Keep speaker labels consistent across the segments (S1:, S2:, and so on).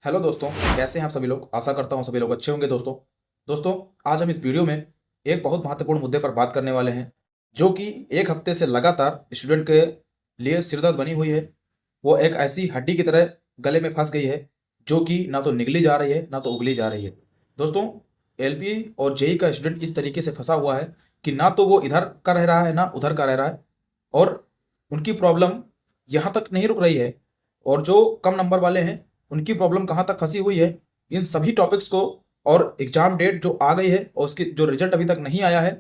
S1: Hello दोस्तों, कैसे हैं आप सभी लोग। आशा करता हूं सभी लोग अच्छे होंगे। दोस्तों आज हम इस वीडियो में एक बहुत महत्वपूर्ण मुद्दे पर बात करने वाले हैं, जो कि एक हफ्ते से लगातार स्टूडेंट के लिए सिरदर्द बनी हुई है। वो एक ऐसी हड्डी की तरह गले में फंस गई है, जो कि ना तो निगली जा रही है ना तो उगली जा रही है। दोस्तों, एलपी और जेई का स्टूडेंट इस तरीके से फंसा हुआ है कि ना तो वो इधर का रह रहा है ना उधर का रह रहा है, और उनकी प्रॉब्लम यहाँ तक नहीं रुक रही है। और जो कम नंबर वाले हैं उनकी प्रॉब्लम कहाँ तक फंसी हुई है, इन सभी टॉपिक्स को, और एग्जाम डेट जो आ गई है और उसकी जो रिजल्ट अभी तक नहीं आया है,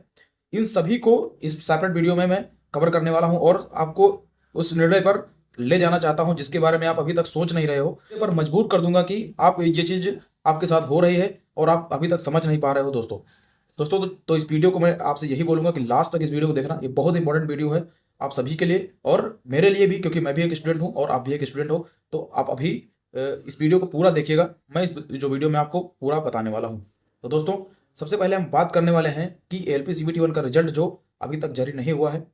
S1: इन सभी को इस सेपरेट वीडियो में मैं कवर करने वाला हूं और आपको उस निर्णय पर ले जाना चाहता हूं जिसके बारे में आप अभी तक सोच नहीं रहे हो, पर मजबूर कर दूंगा कि आप ये चीज़ आपके साथ हो रही है और आप अभी तक समझ नहीं पा रहे हो। दोस्तों, इस वीडियो को मैं आपसे यही बोलूंगा कि लास्ट तक इस वीडियो को देखना। ये बहुत इंपॉर्टेंट वीडियो है आप सभी के लिए और मेरे लिए भी, क्योंकि मैं भी एक स्टूडेंट हूँ और आप भी एक स्टूडेंट हो। तो आप अभी इस वीडियो को पूरा देखिएगा। मैं इस जो वीडियो में आपको पूरा बताने वाला हूँ। तो दोस्तों, सबसे पहले हम बात करने वाले हैं कि एलपी सीबीटी 1 का रिजल्ट जो अभी तक जारी नहीं हुआ है,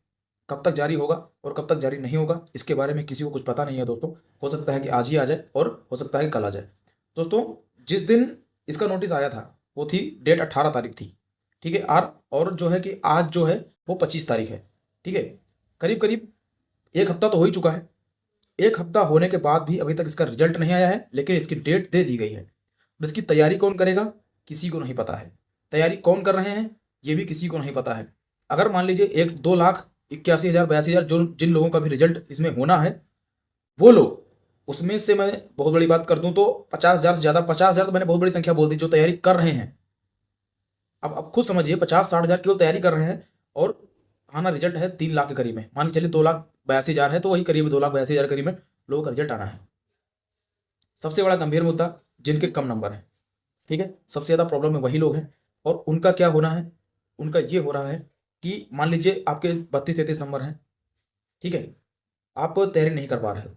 S1: कब तक जारी होगा और कब तक जारी नहीं होगा, इसके बारे में किसी को कुछ पता नहीं है। दोस्तों, हो सकता है कि आज ही आ जाए और हो सकता है कि कल आ जाए। दोस्तों, जिस दिन इसका नोटिस आया था वो थी डेट 18 तारीख थी, ठीक है। और जो है कि आज जो है वो 25 तारीख है, ठीक है। करीब करीब एक हफ्ता तो हो ही चुका है। एक हफ्ता होने के बाद भी अभी तक इसका रिजल्ट नहीं आया है, लेकिन इसकी डेट दे दी गई है। अब इसकी तैयारी कौन करेगा, किसी को नहीं पता है। तैयारी कौन कर रहे हैं, ये भी किसी को नहीं पता है। अगर मान लीजिए 2,81,000 82,000 जो जिन लोगों का भी रिजल्ट इसमें होना है, वो लोग, उसमें से मैं बहुत बड़ी बात कर दूं तो 50,000 से ज़्यादा, 50,000 तो मैंने बहुत बड़ी संख्या बोल दी, जो तैयारी कर रहे हैं। अब खुद समझिए, 50-60 हज़ार केवल तैयारी कर रहे हैं और आना रिजल्ट है 3 लाख के करीब में। मान के चलिए 2,82,000 है तो वही करीब 2,82,000 के करीब में लोगों का रिजल्ट आना है। सबसे बड़ा गंभीर मुद्दा, जिनके कम नंबर हैं, ठीक है, सबसे ज़्यादा प्रॉब्लम में वही लोग हैं। और उनका क्या होना है, उनका ये हो रहा है कि मान लीजिए आपके 32-33 नंबर हैं, ठीक है, आप तैयारी नहीं कर पा रहे हो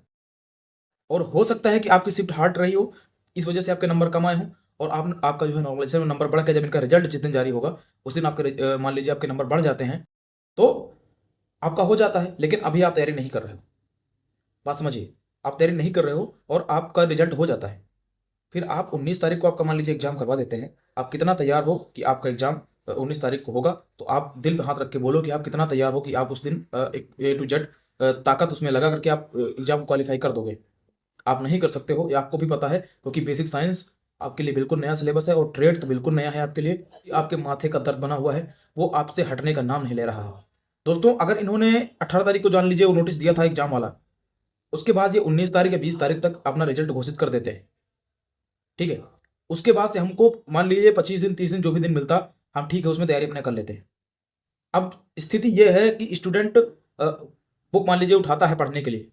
S1: और हो सकता है कि आपकी शिफ्ट हार्ड रही हो, इस वजह से आपके नंबर कम आए हों और आपका जो है नॉर्मलाइजेशन में नंबर बढ़ के जब इनका रिजल्ट जिस दिन जारी होगा उस दिन आपके मान लीजिए आपके नंबर बढ़ जाते हैं, तो आपका हो जाता है। लेकिन अभी आप तैयारी नहीं कर रहे हो, बात समझिए, आप तैयारी नहीं कर रहे हो और आपका रिजल्ट हो जाता है। फिर आप 19 तारीख को आपका मान लीजिए एग्जाम करवा देते हैं। आप कितना तैयार हो कि आपका एग्जाम 19 तारीख को होगा, तो आप दिल पे हाथ रख के बोलो कि आप कितना तैयार हो कि आप उस दिन एक A to Z ताकत उसमें लगा करके आप एग्जाम को क्वालिफाई कर दोगे। आप नहीं कर सकते हो, ये आपको भी पता है, क्योंकि बेसिक साइंस आपके लिए बिल्कुल नया सिलेबस है और ट्रेड तो बिल्कुल नया है आपके लिए। आपके माथे का दर्द बना हुआ है, वो आपसे हटने का नाम नहीं ले रहा है। दोस्तों, अगर इन्होंने 18 तारीख को जान लीजिए वो नोटिस दिया था एग्जाम वाला, उसके बाद ये 19 तारीख या 20 तारीख तक अपना रिजल्ट घोषित कर देते हैं, ठीक है। उसके बाद से हमको मान लीजिए 25 दिन 30 दिन जो भी दिन मिलता, हम ठीक है उसमें तैयारी अपने कर लेते हैं। अब स्थिति यह है कि स्टूडेंट बुक मान लीजिए उठाता है पढ़ने के लिए,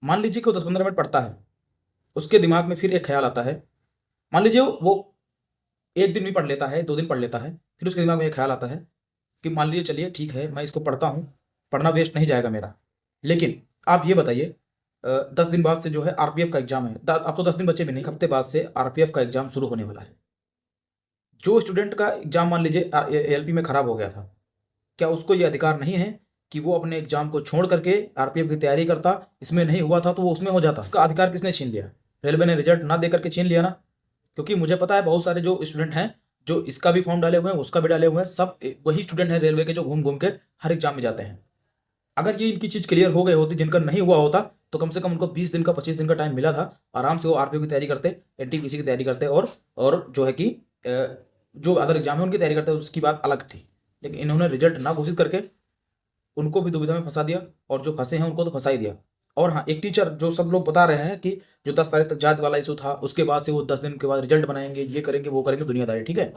S1: मान लीजिए कि वो 10-15 मिनट पढ़ता है, उसके दिमाग में फिर एक ख्याल आता है। मान लीजिए वो एक दिन भी पढ़ लेता है, 2 दिन पढ़ लेता है, फिर उसके दिमाग में एक ख्याल आता है कि मान लीजिए चलिए ठीक है मैं इसको पढ़ता हूँ, पढ़ना वेस्ट नहीं जाएगा मेरा। लेकिन आप ये बताइए, 10 दिन बाद से जो है आरपीएफ का एग्जाम है, अब तो 10 दिन बचे भी नहीं, एक हफ्ते बाद से आरपीएफ का एग्जाम शुरू होने वाला है। जो स्टूडेंट का एग्जाम मान लीजिए एलपी में खराब हो गया था, क्या उसको ये अधिकार नहीं है कि वो अपने एग्जाम को छोड़ करके आरपीएफ की तैयारी करता? इसमें नहीं हुआ था तो वो उसमें हो जाता। उसका अधिकार किसने छीन लिया? रेलवे ने रिजल्ट ना दे करके छीन लिया ना। क्योंकि मुझे पता है बहुत सारे जो स्टूडेंट हैं जो इसका भी फॉर्म डाले हुए हैं उसका भी डाले हुए हैं, सब वही स्टूडेंट हैं रेलवे के जो घूम घूम के हर एग्जाम में जाते हैं। अगर ये इनकी चीज़ क्लियर हो गई होती, जिनका नहीं हुआ होता, तो कम से कम उनको 20 दिन का 25 दिन का टाइम मिला था, आराम से वो आरपीएफ की तैयारी करते, एनटीपीसी की तैयारी करते और जो है कि जो अदर एग्जाम है उनकी तैयारी करते, उसकी बात अलग थी। लेकिन इन्होंने रिजल्ट ना घोषित करके उनको भी दुविधा में फंसा दिया और जो फंसे हैं उनको तो फंसा ही दिया। और हाँ, एक टीचर जो सब लोग बता रहे हैं कि जो 10 तारीख तक जांच वाला इशू था, उसके बाद से वो 10 दिन के बाद रिजल्ट बनाएंगे, ये करेंगे वो करेंगे, दुनियादारी, ठीक है।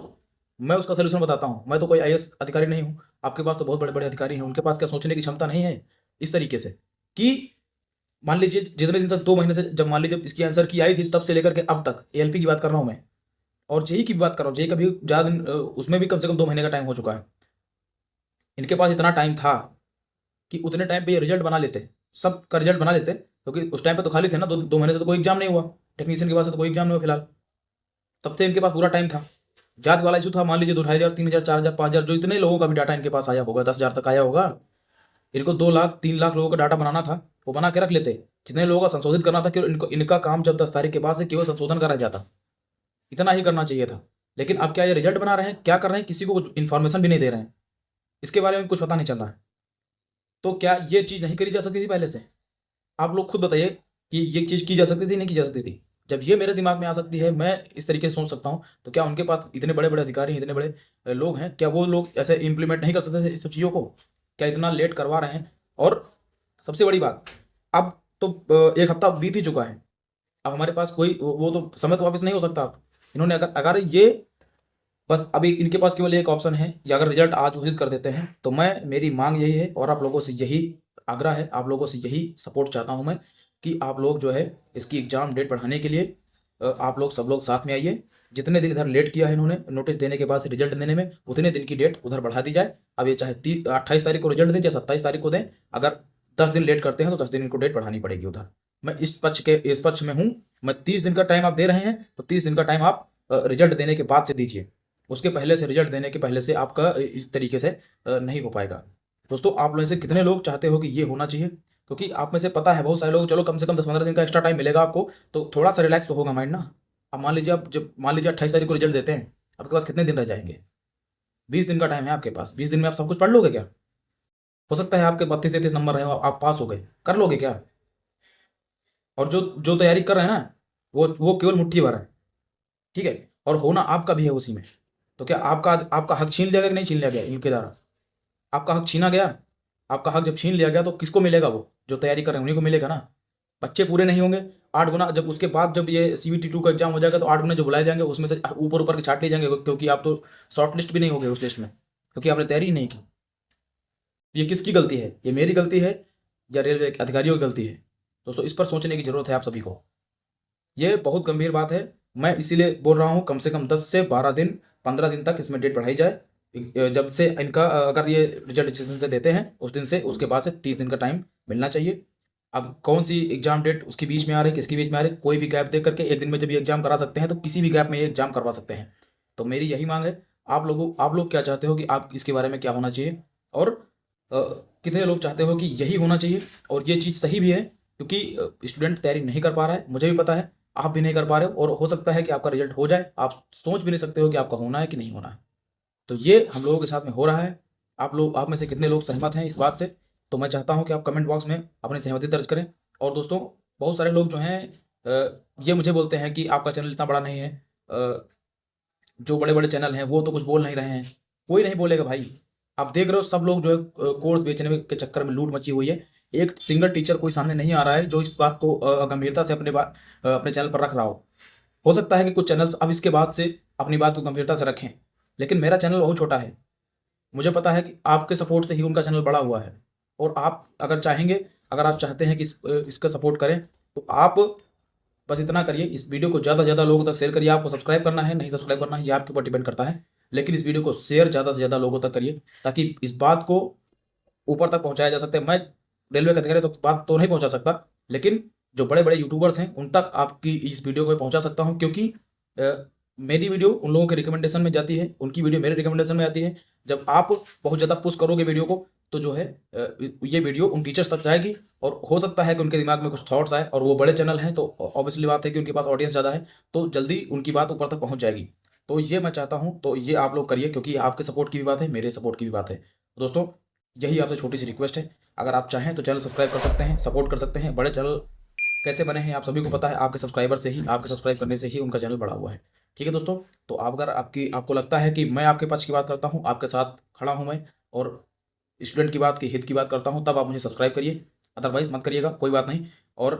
S1: मैं उसका सोल्यूशन बताता हूँ। मैं तो कोई आईएएस अधिकारी नहीं हूँ, आपके पास तो बहुत बड़े बड़े अधिकारी हैं, उनके पास क्या सोचने की क्षमता नहीं है इस तरीके से कि मान लीजिए जितने दिन से 2 महीने से, जब मान लीजिए इसकी आंसर की आई थी तब से लेकर के अब तक, एएलपी की बात कर रहा हूँ मैं, और जेई की भी बात कर रहा हूँ, जेई का भी ज़्यादा दिन उसमें भी कम से कम 2 महीने का टाइम हो चुका है। इनके पास इतना टाइम था कि उतने टाइम पे ये रिजल्ट बना लेते, सब का रिजल्ट बना लेते, क्योंकि उस टाइम पे तो खाली थे ना, 2 महीने से तो कोई एग्जाम नहीं हुआ, टेक्नीशियन के पास तो कोई एग्जाम नहीं हुआ फिलहाल, तब से इनके पास पूरा टाइम था। जात वाला इशू था, मान लीजिए 2,500 3,000 4,000 5,000 जो इतने लोगों का भी डाटा इनके पास आया होगा, 10,000 तक आया होगा, इनको 2 लाख 3 लाख लोगों का डाटा बनाना था, वो बना के रख लेते। जितने लोगों का संशोधित करना था कि इनका काम जब 10 तारीख के बाद से केवल संशोधन का रह जाता, इतना ही करना चाहिए था। लेकिन अब क्या ये रिजल्ट बना रहे हैं, क्या कर रहे हैं, किसी को कुछ इन्फॉर्मेशन भी नहीं दे रहे हैं, इसके बारे में कुछ पता नहीं चल रहा है। तो क्या ये चीज़ नहीं करी जा सकती थी पहले से? आप लोग खुद बताइए कि ये चीज़ की जा सकती थी, नहीं की जा सकती थी? जब ये मेरे दिमाग में आ सकती है, मैं इस तरीके से सोच सकता हूँ, तो क्या उनके पास इतने बड़े बड़े अधिकारी हैं, इतने बड़े लोग हैं, क्या वो लोग ऐसे इम्प्लीमेंट नहीं कर सकते थे इस सब चीज़ों को? क्या इतना लेट करवा रहे हैं? और सबसे बड़ी बात, अब तो 1 हफ्ता बीत ही चुका है। अब हमारे पास कोई वो तो समय तो वापस नहीं हो सकता। अब इन्होंने अगर अगर ये बस अभी इनके पास केवल एक ऑप्शन है, या अगर रिजल्ट आज घोषित कर देते हैं, तो मेरी मांग यही है और आप लोगों से यही आग्रह है, आप लोगों से यही सपोर्ट चाहता हूं मैं, कि आप लोग जो है इसकी एग्जाम डेट बढ़ाने के लिए आप लोग सब लोग साथ में आइए। जितने दिन इधर लेट किया है इन्होंने नोटिस देने के बाद से रिजल्ट देने में, उतने दिन की डेट उधर बढ़ा दी जाए। अब ये चाहे 28 तारीख को रिजल्ट दें चाहे 27 तारीख को दें, अगर 10 दिन लेट करते हैं तो 10 दिन इनको डेट बढ़ानी पड़ेगी उधर। मैं इस पक्ष में हूँ। मैं 30 दिन का टाइम आप दे रहे हैं, तो 30 दिन का टाइम आप रिजल्ट देने के बाद से दीजिए। उसके पहले से, रिजल्ट देने के पहले से आपका इस तरीके से नहीं हो पाएगा। दोस्तों, आप लोगों से कितने लोग चाहते हो कि ये होना चाहिए? क्योंकि आप में से पता है बहुत सारे लोग, चलो कम से कम 10-15 दिन का एक्स्ट्रा टाइम मिलेगा आपको, तो थोड़ा सा रिलैक्स तो होगा माइंड ना। अब मान लीजिए 28 तारीख को रिजल्ट देते हैं, आपके पास कितने दिन रह जाएंगे? 20 दिन का टाइम है आपके पास। 20 दिन में आप सब कुछ पढ़ लोगे क्या? हो सकता है आपके 32-33 नंबर रहे, आप पास हो गए, कर लोगे क्या? और जो जो तैयारी कर रहे हैं ना, वो केवल मुट्ठी भर है, ठीक है? और होना आपका भी है उसी में। तो क्या आपका आपका हक छीन लिया गया कि नहीं छीन लिया गया इनके द्वारा? आपका हक छीना गया। आपका हक जब छीन लिया गया तो किसको मिलेगा? वो जो तैयारी कर रहे हैं उन्हीं को मिलेगा ना। बच्चे पूरे नहीं होंगे, 8 गुना जब उसके बाद जब ये CBT 2 का एग्जाम हो जाएगा, तो 8 गुना जो बुलाए जाएंगे उसमें से ऊपर ऊपर के छाट लिए जाएंगे, क्योंकि आप तो शॉर्ट लिस्ट भी नहीं होगे उस लिस्ट में, क्योंकि आपने तैयारी ही नहीं की। ये किसकी गलती है? ये मेरी गलती है या रेलवे के अधिकारियों की गलती है? दोस्तों, इस पर सोचने की जरूरत है आप सभी को। ये बहुत गंभीर बात है। मैं इसीलिए बोल रहा हूँ, कम से कम 10 से 12 दिन, 15 दिन तक इसमें डेट बढ़ाई जाए। जब से इनका अगर ये रिजल्ट डिसीजन से देते हैं उस दिन से, उसके बाद से 30 दिन का टाइम मिलना चाहिए। अब कौन सी एग्जाम डेट उसके बीच में आ रही है, किसके बीच में आ रही है, कोई भी गैप दे करके एक दिन में जब ये एग्जाम करा सकते हैं, तो किसी भी गैप में ये एग्जाम करवा सकते हैं। तो मेरी यही मांग है। आप लोग क्या चाहते हो कि आप इसके बारे में क्या होना चाहिए, और अ, कितने लोग चाहते हो कि यही होना चाहिए? और ये चीज़ सही भी है, क्योंकि स्टूडेंट तैयारी नहीं कर पा रहा है, मुझे भी पता है, आप भी नहीं कर पा रहे हो, और हो सकता है कि आपका रिजल्ट हो जाए, आप सोच भी नहीं सकते हो कि आपका होना है कि नहीं होना है। तो ये हम लोगों के साथ में हो रहा है। आप में से कितने लोग सहमत हैं इस बात से? तो मैं चाहता हूं कि आप कमेंट बॉक्स में अपनी सहमति दर्ज करें। और दोस्तों, बहुत सारे लोग जो हैं ये मुझे बोलते हैं कि आपका चैनल इतना बड़ा नहीं है, जो बड़े बड़े चैनल हैं वो तो कुछ बोल नहीं रहे हैं। कोई नहीं बोलेगा भाई। आप देख रहे हो सब लोग जो है कोर्स बेचने के चक्कर में लूट मची हुई है। एक सिंगल टीचर कोई सामने नहीं आ रहा है जो इस बात को गंभीरता से अपने चैनल पर रख रहा हो सकता है कि कुछ चैनल्स अब इसके बाद से अपनी बात को गंभीरता से रखें, लेकिन मेरा चैनल बहुत छोटा है। मुझे पता है कि आपके सपोर्ट से ही उनका चैनल बड़ा हुआ है। और आप अगर चाहेंगे, अगर आप चाहते हैं कि इसका सपोर्ट करें, तो आप बस इतना करिए, इस वीडियो को ज़्यादा से ज़्यादा लोगों तक शेयर करिए। आपको सब्सक्राइब करना है नहीं सब्सक्राइब करना है ये आपके ऊपर डिपेंड करता है, लेकिन इस वीडियो को शेयर ज़्यादा से ज़्यादा लोगों तक करिए, ताकि इस बात को ऊपर तक पहुँचाया जा सकता है। मैं रेलवे के अधिकारी तो बात तो नहीं पहुँचा सकता, लेकिन जो बड़े बड़े यूट्यूबर्स हैं उन तक आपकी इस वीडियो को मैं पहुँचा सकता हूँ, क्योंकि मेरी वीडियो उन लोगों के रिकमेंडेशन में जाती है, उनकी वीडियो मेरे रिकमेंडेशन में आती है। जब आप बहुत ज़्यादा पुश करोगे वीडियो को, तो जो है ये वीडियो उन टीचर्स तक जाएगी, और हो सकता है कि उनके दिमाग में कुछ थॉट्स आए, और वो बड़े चैनल हैं तो ऑब्वियसली बात है कि उनके पास ऑडियंस ज़्यादा है, तो जल्दी उनकी बात ऊपर तक पहुँच जाएगी। तो ये मैं चाहता हूँ, तो ये आप लोग करिए, क्योंकि आपके सपोर्ट की भी बात है, मेरे सपोर्ट की भी बात है। दोस्तों, यही आपसे छोटी सी रिक्वेस्ट है। अगर आप चाहें तो चैनल सब्सक्राइब कर सकते हैं, सपोर्ट कर सकते हैं। बड़े चैनल कैसे बने हैं आप सभी को पता है, आपके सब्सक्राइबर से ही, आपके सब्सक्राइब करने से ही उनका चैनल बड़ा हुआ है। ठीक है दोस्तों, तो आप अगर आपको लगता है कि मैं आपके पक्ष की बात करता हूँ, आपके साथ खड़ा हूँ मैं, और स्टूडेंट की बात की हित की बात करता हूँ, तब आप मुझे सब्सक्राइब करिए, अदरवाइज मत करिएगा, कोई बात नहीं। और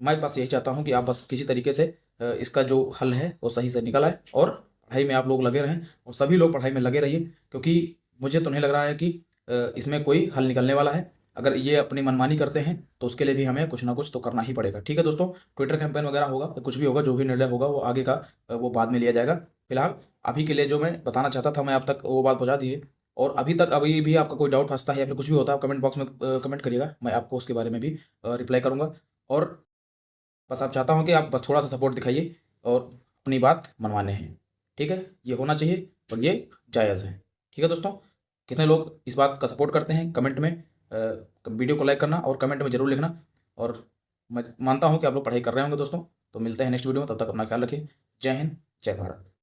S1: मैं बस यही चाहता हूँ कि आप बस किसी तरीके से इसका जो हल है वो सही से निकल आए, और पढ़ाई में आप लोग लगे रहें, और सभी लोग पढ़ाई में लगे रहिए, क्योंकि मुझे तो नहीं लग रहा है कि इसमें कोई हल निकलने वाला है। अगर ये अपनी मनमानी करते हैं तो उसके लिए भी हमें कुछ ना कुछ तो करना ही पड़ेगा। ठीक है दोस्तों, ट्विटर कैंपेन वगैरह होगा, कुछ भी होगा, जो भी निर्णय होगा वो आगे का वो बाद में लिया जाएगा। फिलहाल अभी के लिए जो मैं बताना चाहता था, मैं आप तक वो बात पहुंचा दी है। और अभी भी आपका कोई डाउट फंसता है या फिर कुछ भी होता है, आप कमेंट बॉक्स में कमेंट करिएगा, मैं आपको उसके बारे में भी रिप्लाई करूँगा। और बस आप चाहता हूँ कि आप बस थोड़ा सा सपोर्ट दिखाइए, और अपनी बात मनवाने हैं। ठीक है, ये होना चाहिए और ये जायज़ है। ठीक है दोस्तों, कितने लोग इस बात का सपोर्ट करते हैं कमेंट में वीडियो को लाइक करना और कमेंट में ज़रूर लिखना। और मैं मानता हूँ कि आप लोग पढ़ाई कर रहे होंगे दोस्तों। तो मिलते हैं नेक्स्ट वीडियो में, तब तक अपना ख्याल रखिए। जय हिंद, जय भारत।